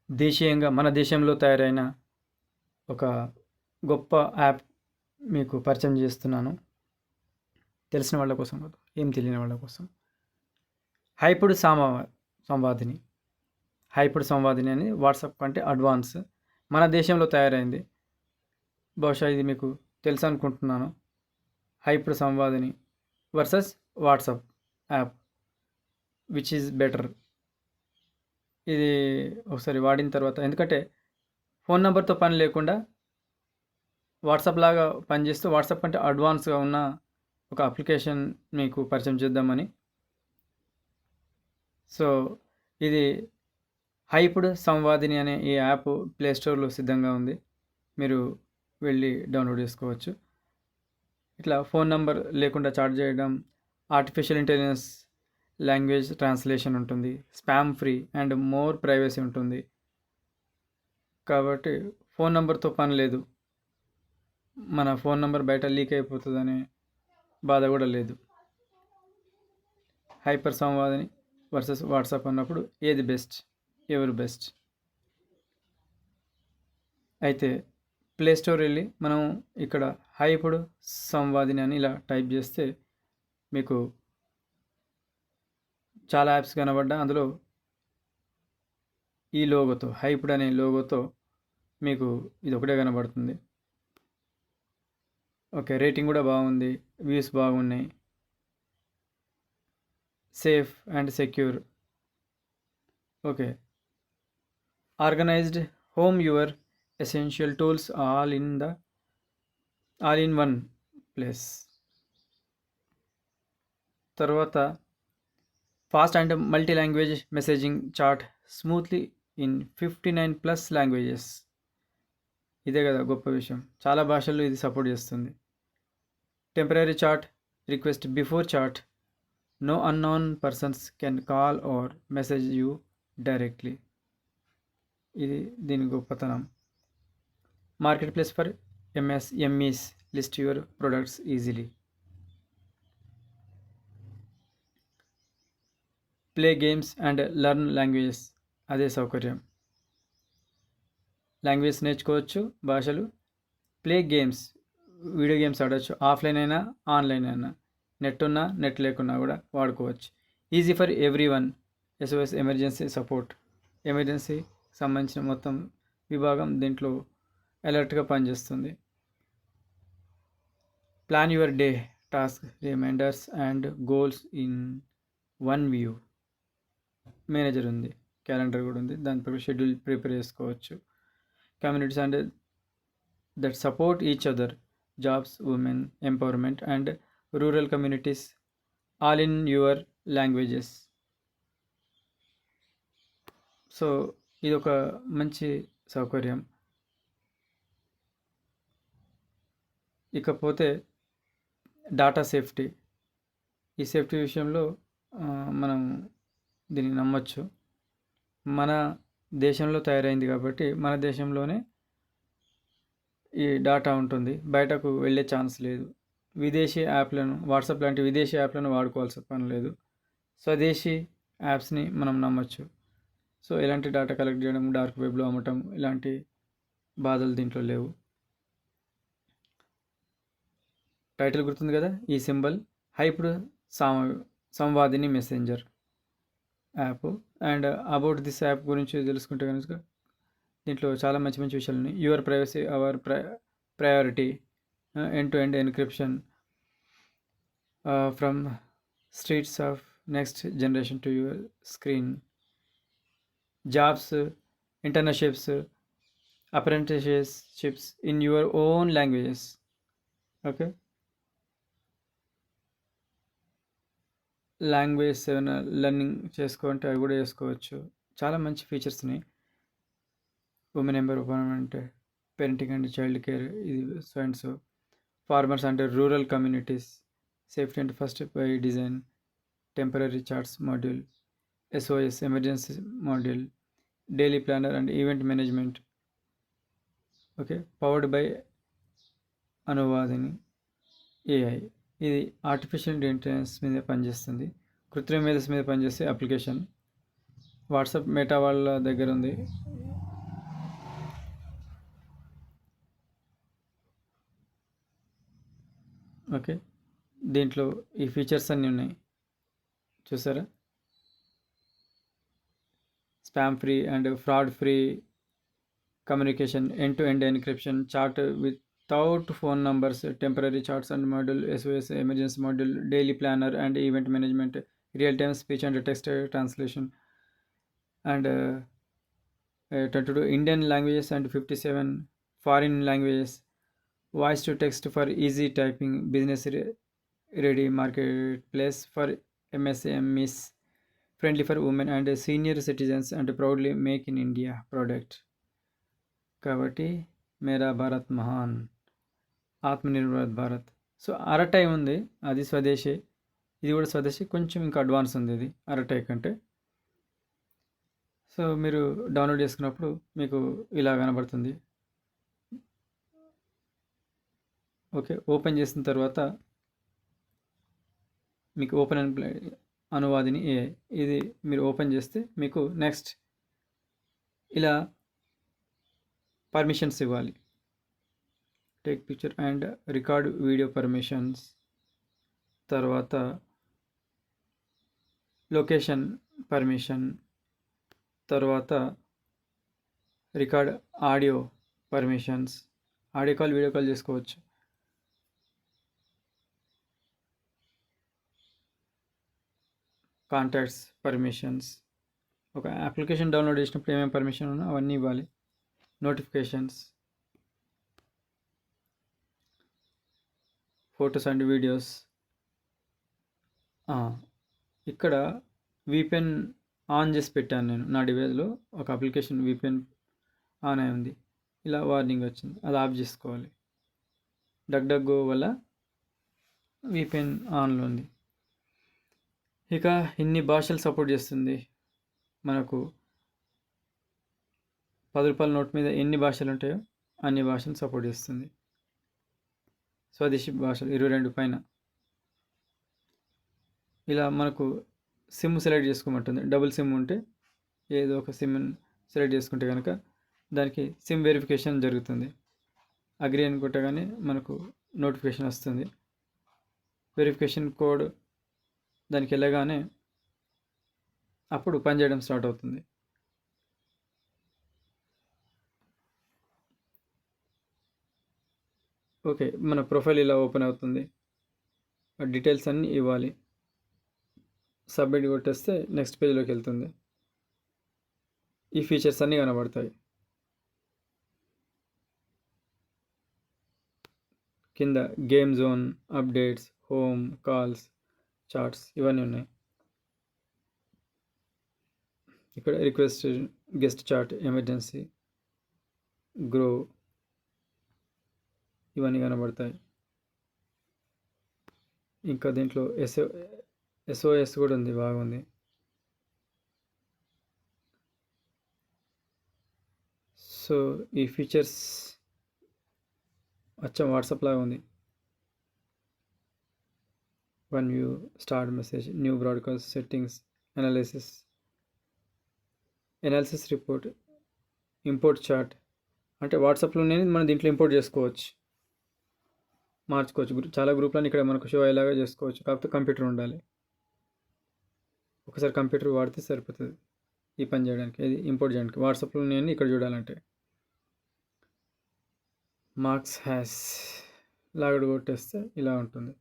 దేశీయంగా మన దేశంలో తయారైన ఒక గొప్ప యాప్ మీకు పరిచయం చేస్తున్నాను. తెలిసిన వాళ్ళ కోసం కాదు, ఏం తెలియని వాళ్ళ కోసం. హైప్డ్ సంవాదిని. హైప్డ్ సంవాదిని అని వాట్సాప్ కంటే అడ్వాన్స్ మన దేశంలో తయారైంది. బహుశా ఇది మీకు తెలుసు అనుకుంటున్నాను. Hyped Samvadini versus WhatsApp app, which is better. ఇది ఒకసారి వాడిన తర్వాత, ఎందుకంటే ఫోన్ నెంబర్తో పని లేకుండా వాట్సాప్ లాగా పనిచేస్తూ వాట్సాప్ కంటే అడ్వాన్స్గా ఉన్న ఒక అప్లికేషన్ మీకు పరిచయం చేద్దామని. సో ఇది హైప్డ్ సంవాదిని అనే ఈ యాప్ ప్లేస్టోర్లో సిద్ధంగా ఉంది. మీరు వెళ్ళి డౌన్లోడ్ చేసుకోవచ్చు. ఇట్లా ఫోన్ నెంబర్ లేకుండా చాట్ చేయడం, ఆర్టిఫిషియల్ ఇంటెలిజెన్స్, లాంగ్వేజ్ ట్రాన్స్లేషన్ ఉంటుంది, spam free and more privacy ఉంటుంది. కాబట్టి ఫోన్ నెంబర్తో పని లేదు, మన ఫోన్ నెంబర్ బయట లీక్ అయిపోతుందనే బాధ కూడా లేదు. హైపర్ సంవాదిని వర్సెస్ వాట్సాప్ అన్నప్పుడు ఏది బెస్ట్, ఎవరు బెస్ట్? అయితే ప్లే స్టోర్ వెళ్ళి మనం ఇక్కడ హైప్డ్ సంవాదిని అని ఇలా టైప్ చేస్తే మీకు చాలా యాప్స్ కనబడ్డా అందులో ఈ లోగోతో, హైప్డ్ అనే లోగోతో మీకు ఇది ఒకటే కనబడుతుంది. ఓకే, రేటింగ్ కూడా బాగుంది, వ్యూస్ బాగున్నాయి, safe and secure. Okay, organised home your essential tools all in one place. తర్వాత fast and multi language messaging chat smoothly in 59+ languages. ఇదే కదా గొప్ప విషయం, చాలా భాషల్లో ఇది సపోర్ట్ చేస్తుంది. Temporary chat request before chat, no unknown persons can call or message you directly. ఇది దీని గొప్పతనం. Marketplace for MSMEs, list your products easily. Play games and learn languages, అదే సౌకర్యం. లాంగ్వేజ్ నేర్చుకోవచ్చు, భాషలు. ప్లే గేమ్స్, వీడియో గేమ్స్ ఆడవచ్చు, offline అయినా online అయినా, నెట్ ఉన్నా నెట్ లేకున్నా కూడా వాడుకోవచ్చు. Easy for everyone, SOS emergency support, emergency సంబంధించిన మొత్తం విభాగం దీంట్లో అలర్ట్గా పనిచేస్తుంది. Plan your day, task, reminders and goals in one view. Manager ఉంది, క్యాలెండర్ కూడా ఉంది, దానిపై షెడ్యూల్ ప్రిపేర్ చేసుకోవచ్చు. Communities and that support each other, jobs, women empowerment and rural communities, all in your languages. So ఇది ఒక మంచి సౌకర్యం. ఇకపోతే డాటా సేఫ్టీ. ఈ సేఫ్టీ విషయంలో మనం దీన్ని నమ్మచ్చు. మన దేశంలో తయారైంది కాబట్టి మన దేశంలోనే ఈ డాటా ఉంటుంది, బయటకు వెళ్ళే ఛాన్స్ లేదు. విదేశీ యాప్లను, వాట్సాప్ లాంటి విదేశీ యాప్లను వాడుకోవాల్సిన పని లేదు. స్వదేశీ యాప్స్ని మనం నమ్మచ్చు. సో ఇలాంటి డాటా కలెక్ట్ చేయడం, డార్క్ వెబ్లో అమ్మటం, ఇలాంటి బాధలు దీంట్లో లేవు. టైటిల్ గుర్తుంది కదా, ఈ symbol Hyped Samvadini messenger app. And about this app గురించి తెలుసుకుంటే కనుక దీంట్లో చాలా మంచి మంచి విషయాలు ఉన్నాయి. Your privacy our priority, end to end encryption from streets of next generation to your screen, jobs, internships, apprenticeships in your own languages. Okay, language ఏమైనా లెర్నింగ్ చేసుకోవాలంటే అవి కూడా చేసుకోవచ్చు. చాలా మంచి ఫీచర్స్ ఉన్నాయి. Women empowerment, parenting and child care, ఇది so and so. Farmers అంటే rural communities, safety and first by design, temporary charts module, SOS emergency module, daily planner and event management. Okay, powered by Anuvadini AI. ఇది artificial intelligence మీద పనిచేస్తుంది, కృత్రిమ మేధస్సు మీద పనిచేసే application. WhatsApp meta వాళ్ళ దగ్గర ఉంది, ఓకే. దీంట్లో ఈ ఫీచర్స్ అన్నీ ఉన్నాయి చూసారా. Spam free and fraud free communication, end to end encryption, chat without phone numbers, temporary chats and module, SOS emergency module, daily planner and event management, real time speech and text translation and 22 Indian languages and 57 foreign languages, voice to text for easy typing, business ready, marketplace for MSMEs, friendly for women and senior citizens and proudly make in India product. కాబట్టి మేరా భారత్ మహాన్, Atmanirbhar Bharat. So Arattai ఉంది, అది స్వదేశీ, ఇది కూడా స్వదేశీ, కొంచెం ఇంకా అడ్వాన్స్ ఉంది ఇది అరటై కంటే. సో మీరు డౌన్లోడ్ చేసుకున్నప్పుడు మీకు ఇలా కనబడుతుంది. ఓకే, ఓపెన్ చేసిన తర్వాత మీకు ఓపెన్ అండ్ అనువాదిని ఇది మీరు ఓపెన్ చేస్తే మీకు నెక్స్ట్ ఇలా పర్మిషన్స్ ఇవ్వాలి. Take picture and record video permissions, తర్వాత లొకేషన్ పర్మిషన్, తర్వాత record audio permissions, audio call video call చేసుకోవచ్చు. కాంటాక్ట్స్ పర్మిషన్స్, ఒక అప్లికేషన్ డౌన్లోడ్ చేసినప్పుడు ఏమేమి పర్మిషన్ ఉన్నా అవన్నీ ఇవ్వాలి. Notifications, photos and videos. ఇక్కడ VPN ఆన్ చేసి పెట్టాను నేను నా డివైస్లో, ఒక అప్లికేషన్ VPN ఆన్ అయి ఉంది, ఇలా వార్నింగ్ వచ్చింది, అది ఆఫ్ చేసుకోవాలి. డగ్డగ్గో వల్ల VPN ఆన్లో ఉంది. ఇక ఇన్ని భాషలు సపోర్ట్ చేస్తుంది మనకు. 10 రూపాయల నోట్ మీద ఎన్ని భాషలు ఉంటాయో అన్ని భాషలు సపోర్ట్ చేస్తుంది. స్వదేశీ భాషలు 22 పైన. ఇలా మనకు సిమ్ సెలెక్ట్ చేసుకోమంటుంది. డబుల్ సిమ్ ఉంటే ఏదో ఒక సిమ్ సెలెక్ట్ చేసుకుంటే కనుక దానికి సిమ్ వెరిఫికేషన్ జరుగుతుంది. అగ్రి అని కొట్టగానే మనకు నోటిఫికేషన్ వస్తుంది. వెరిఫికేషన్ కోడ్ దానికి వెళ్ళగానే అప్పుడు పనిచేయడం స్టార్ట్ అవుతుంది. ఓకే, మన ప్రొఫైల్ ఇలా ఓపెన్ అవుతుంది. డీటెయిల్స్ అన్నీ ఇవ్వాలి. సబ్మిట్ కొట్టేస్తే నెక్స్ట్ పేజ్లోకి వెళ్తుంది. ఈ ఫీచర్స్ అన్నీ కనబడతాయి. కింద game zone, updates, home, calls, chats ఇవన్నీ ఉన్నాయి. ఇక్కడ request, guest chat, emergency, grow ఇవన్నీ కనబడతాయి. ఇంకా దీంట్లో SOS కూడా ఉంది, బాగుంది. సో ఈ ఫీచర్స్ అచ్చం వాట్సాప్ లాగా ఉంది. One view, start message, new broadcast, settings, analysis report, import chat. అంటే వాట్సాప్లోనే మనం దీంట్లో ఇంపోర్ట్ చేసుకోవచ్చు, మార్చుకోవచ్చు. చాలా గ్రూప్లను ఇక్కడ మనకు షో అయ్యేలాగా చేసుకోవచ్చు. కాకపోతే కంప్యూటర్ ఉండాలి. ఒకసారి కంప్యూటర్ వాడితే సరిపోతుంది ఈ పని చేయడానికి, ఇది ఇంపోర్ట్ చేయడానికి. వాట్సాప్లో నేను ఇక్కడ చూడాలంటే మార్క్స్ హ్యాష్ లాగడ కొట్టేస్తే ఇలా ఉంటుంది.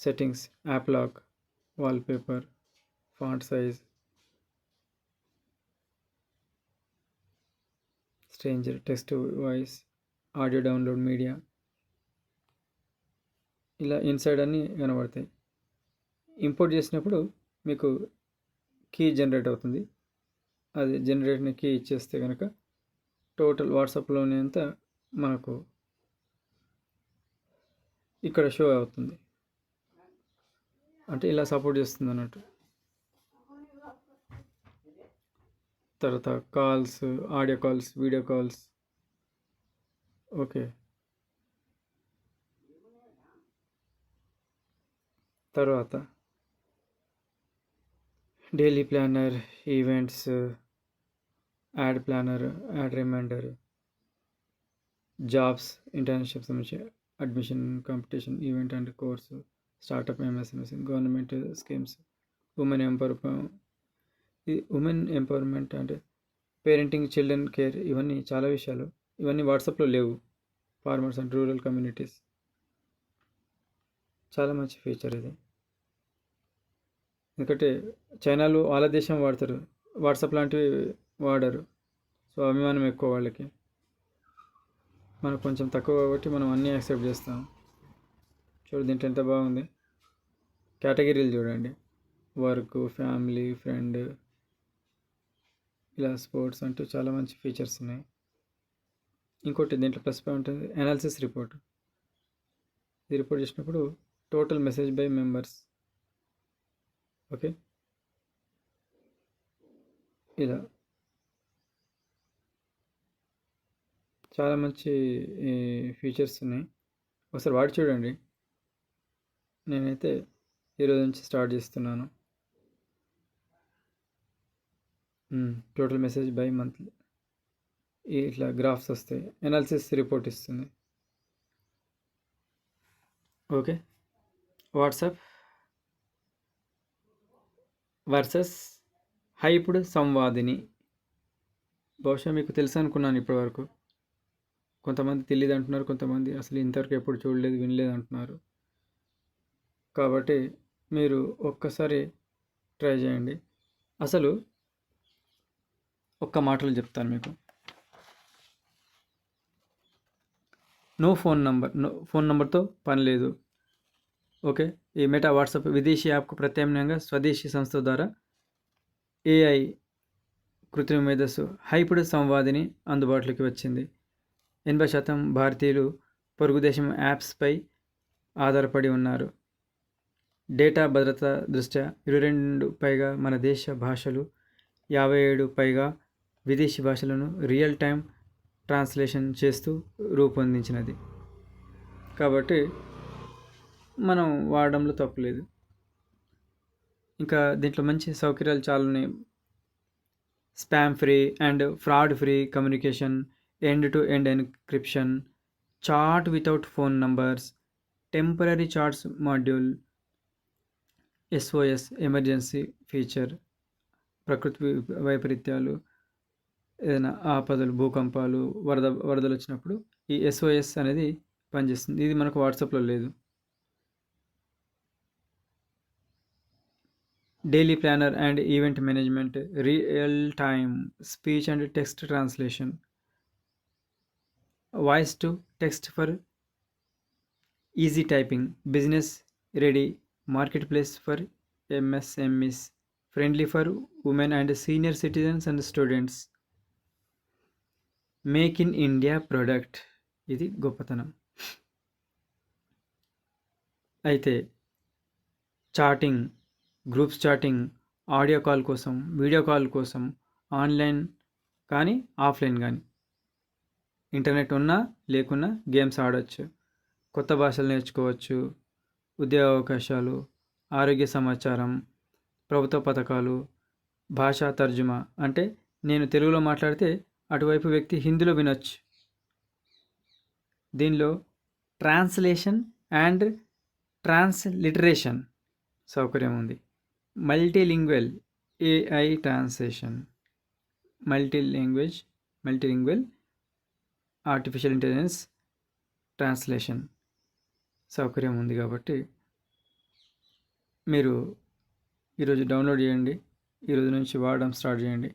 Settings, app lock, wallpaper, font size, stranger, text voice, audio download, media, ఇలా ఇన్సైడ్ అన్నీ కనబడతాయి. ఇంపోర్ట్ చేసినప్పుడు మీకు కీ జనరేట్ అవుతుంది. అది జనరేట్ని కీ ఇచ్చేస్తే కనుక టోటల్ వాట్సాప్లోనే అంతా మనకు ఇక్కడ షో అవుతుంది. అంటే ఇలా సపోర్ట్ చేస్తుంది అన్నట్టు. తర్వాత calls, audio calls, video calls. Okay, తర్వాత daily planner, events, add planner, add reminder, jobs, internships నుంచి admission, competition, event and course, startup, MSMS, government schemes, women empowerment అంటే పేరెంటింగ్, చిల్డ్రన్ కేర్, ఇవన్నీ చాలా విషయాలు. ఇవన్నీ వాట్సాప్లో లేవు. ఫార్మర్స్ అండ్ రూరల్ కమ్యూనిటీస్, చాలా మంచి ఫీచర్ ఇది. ఎందుకంటే చైనాలో వాళ్ళ దేశం వాడతారు, వాట్సాప్ లాంటివి వాడరు. సో అభిమానం ఎక్కువ వాళ్ళకి, మనకు కొంచెం తక్కువ కాబట్టి మనం అన్నీ యాక్సెప్ట్ చేస్తాం. చూడు దీంట్లో ఎంత బాగుంది. కేటగిరీలు చూడండి, వర్క్, ఫ్యామిలీ, ఫ్రెండ్, ఇలా స్పోర్ట్స్ అంటూ చాలా మంచి ఫీచర్స్ ఉన్నాయి. ఇంకోటి దీంట్లో ప్లస్ పాయింట్ ఉంటుంది, అనాలిసిస్ రిపోర్ట్. ఇది రిపోర్ట్ చేసినప్పుడు total message by members, okay, ఇలా చాలా మంచి ఫీచర్స్ ఉన్నాయి. ఒకసారి వాడి చూడండి. నేనైతే ఈరోజు నుంచి స్టార్ట్ చేస్తున్నాను. టోటల్ మెసేజ్ బై మంత్లీ, ఇట్లా గ్రాఫ్స్ వస్తాయి, అనాలిసిస్ రిపోర్ట్ ఇస్తుంది. Okay, WhatsApp versus Hyped Samvadini. బహుశా మీకు తెలుసు అనుకున్నాను ఇప్పటివరకు. కొంతమంది తెలియదు అంటున్నారు, కొంతమంది అసలు ఇంతవరకు ఎప్పుడు చూడలేదు, వినలేదు అంటున్నారు. కాబట్టి మీరు ఒక్కసారి ట్రై చేయండి. అసలు ఒక్క మాటలు చెప్తాను మీకు. నో ఫోన్ నంబర్తో పని లేదు. ఓకే, ఈ మెటా వాట్సాప్ విదేశీ యాప్కు ప్రత్యామ్నాయంగా స్వదేశీ సంస్థ ద్వారా ఏఐ, కృత్రిమ మేధస్సు, హైప్డ్ సంవాదిని అందుబాటులోకి వచ్చింది. 80% భారతీయులు పొరుగు దేశం యాప్స్పై ఆధారపడి ఉన్నారు. డేటా భద్రత దృష్ట్యా 22 పైగా మన దేశ భాషలు, 57 పైగా విదేశీ భాషలను రియల్ టైం ట్రాన్స్లేషన్ చేస్తూ రూపొందించినది. కాబట్టి మనం వాడడంలో తప్పులేదు. ఇంకా దీంట్లో మంచి సౌకర్యాలు చాలా ఉన్నాయి. Spam free and fraud free communication, end to end encryption, chat without phone numbers, temporary chats module, SOS emergency feature, ప్రకృతి వైపరీత్యాలు, ఏదైనా ఆపదలు, భూకంపాలు, వరదలు వచ్చినప్పుడు ఈ SOS అనేది పనిచేస్తుంది. ఇది మనకు వాట్సాప్లో లేదు. Daily planner and event management, real time speech and text translation, voice to text for easy typing, business ready market place for MSMEs, friendly for women and senior citizens and students, make in India product. ఇది గొప్పతనం. అయితే chatting, groups chatting, audio call కోసం, video call కోసం, online కానీ offline కానీ, internet ఉన్నా లేకున్నా games ఆడవచ్చు, కొత్త భాషలు నేర్చుకోవచ్చు, ఉద్యోగ అవకాశాలు, ఆరోగ్య సమాచారం, ప్రభుత్వ పథకాలు, భాషా తర్జుమా అంటే నేను తెలుగులో మాట్లాడితే అటువైపు వ్యక్తి హిందీలో వినొచ్చు. దీనిలో ట్రాన్స్లేషన్ అండ్ ట్రాన్స్లిటరేషన్ సౌకర్యం ఉంది. Multilingual AI translation, multilingual artificial intelligence translation సౌకర్యం ఉంది. కాబట్టి మీరు ఈరోజు డౌన్లోడ్ చేయండి, ఈరోజు నుంచి వాడడం స్టార్ట్ చేయండి.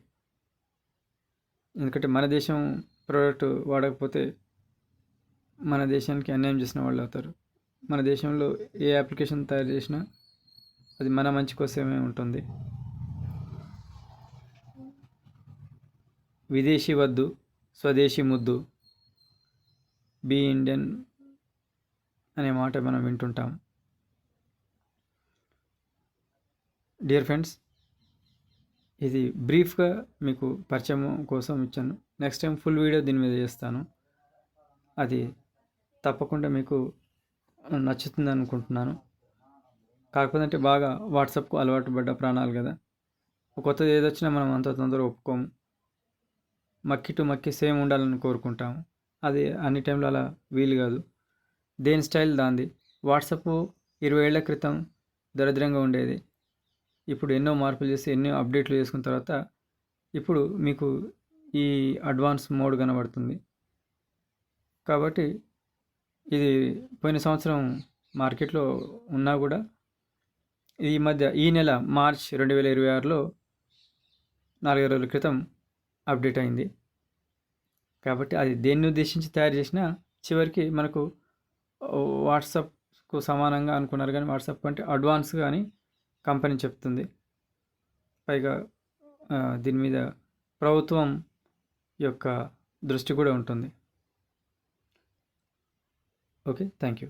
ఎందుకంటే మన దేశం ప్రోడక్ట్ వాడకపోతే మన దేశానికి అన్యాయం చేసిన వాళ్ళు అవుతారు. మన దేశంలో ఏ అప్లికేషన్ తయారు చేసినా అది మన మంచి కోసమే ఉంటుంది. విదేశీ వద్దు, స్వదేశీ ముద్దు, బీ ఇండియన్ అనే మాట మనం వింటుంటాం. డియర్ ఫ్రెండ్స్, ఇది బ్రీఫ్గా మీకు పరిచయం కోసం ఇచ్చాను. నెక్స్ట్ టైం ఫుల్ వీడియో దీని మీద చేస్తాను. అది తప్పకుండా మీకు నచ్చుతుంది అనుకుంటున్నాను. కాకపోతే బాగా వాట్సాప్కు అలవాటు పడ్డ ప్రాణాలు కదా, కొత్తది ఏదొచ్చినా మనం అంత తొందరగా ఒప్పుకోము. మక్కి టు మక్కి సేమ్ ఉండాలని కోరుకుంటాము. అది అన్ని టైంలో అలా వీలు కాదు. దేని స్టైల్ దాంది. వాట్సాప్ 20 ఏళ్ల క్రితం దరిద్రంగా ఉండేది. ఇప్పుడు ఎన్నో మార్పులు చేసి ఎన్నో అప్డేట్లు చేసుకున్న తర్వాత ఇప్పుడు మీకు ఈ అడ్వాన్స్ మోడ్ కనబడుతుంది. కాబట్టి ఇది పోయిన సంవత్సరం మార్కెట్లో ఉన్నా కూడా ఈ నెల మార్చ్ 2026లో 4 రోజుల క్రితం అప్డేట్ అయింది. కాబట్టి అది దేన్ని ఉద్దేశించి తయారు చేసినా చివరికి మనకు వాట్సాప్కు సమానంగా అనుకున్నారు, కానీ వాట్సాప్ అంటే అడ్వాన్స్ కానీ కంపెనీ చెప్తుంది. పైగా దీని మీద ప్రభుత్వం యొక్క దృష్టి కూడా ఉంటుంది. Okay, thank you.